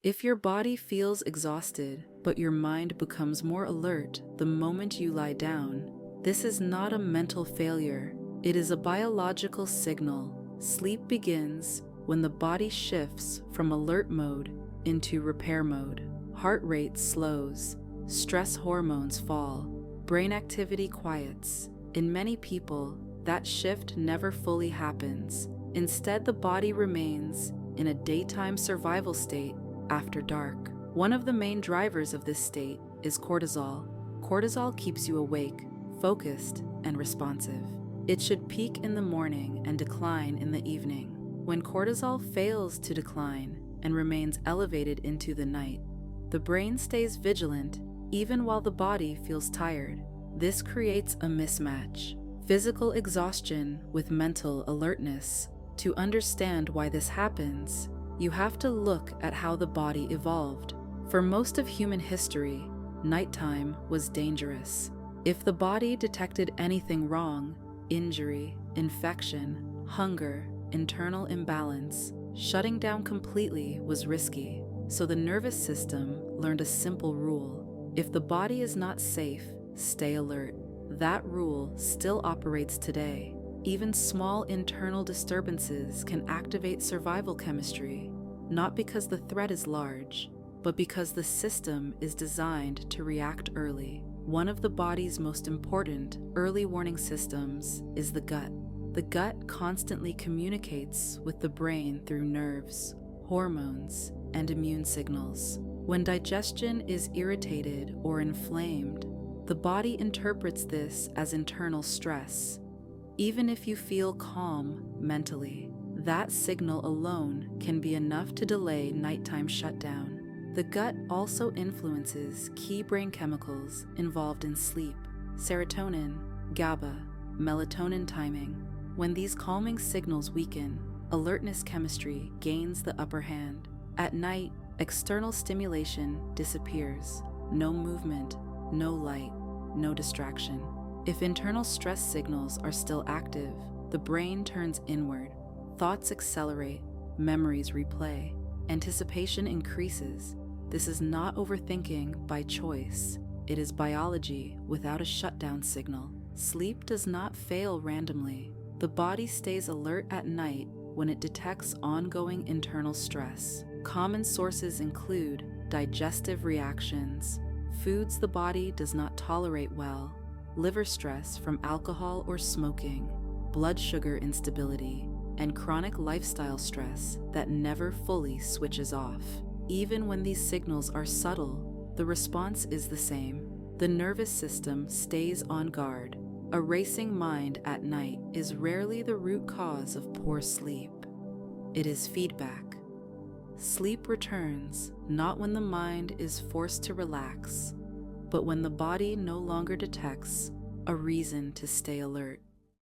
If your body feels exhausted, but your mind becomes more alert the moment you lie down, this is not a mental failure. It is a biological signal. Sleep begins when the body shifts from alert mode into repair mode. Heart rate slows, stress hormones fall, brain activity quiets. In many people, that shift never fully happens. Instead, the body remains in a daytime survival state after dark. One of the main drivers of this state is cortisol. Cortisol keeps you awake, focused, and responsive. It should peak in the morning and decline in the evening. When cortisol fails to decline and remains elevated into the night, the brain stays vigilant even while the body feels tired. This creates a mismatch. Physical exhaustion with mental alertness. To understand why this happens, you have to look at how the body evolved. For most of human history, nighttime was dangerous. If the body detected anything wrong, injury, infection, hunger, internal imbalance, shutting down completely was risky. So the nervous system learned a simple rule. If the body is not safe, stay alert. That rule still operates today. Even small internal disturbances can activate survival chemistry, not because the threat is large, but because the system is designed to react early. One of the body's most important early warning systems is the gut. The gut constantly communicates with the brain through nerves, hormones, and immune signals. When digestion is irritated or inflamed, the body interprets this as internal stress. Even if you feel calm mentally, that signal alone can be enough to delay nighttime shutdown. The gut also influences key brain chemicals involved in sleep: serotonin, GABA, melatonin timing. When these calming signals weaken, alertness chemistry gains the upper hand. At night, external stimulation disappears. No movement, no light, no distraction. If internal stress signals are still active, the brain turns inward. Thoughts accelerate, memories replay, anticipation increases. This is not overthinking by choice. It is biology without a shutdown signal. Sleep does not fail randomly. The body stays alert at night when it detects ongoing internal stress. Common sources include digestive reactions, foods the body does not tolerate well, liver stress from alcohol or smoking, blood sugar instability, and chronic lifestyle stress that never fully switches off. Even when these signals are subtle, the response is the same. The nervous system stays on guard. A racing mind at night is rarely the root cause of poor sleep. It is feedback. Sleep returns not when the mind is forced to relax, but when the body no longer detects a reason to stay alert.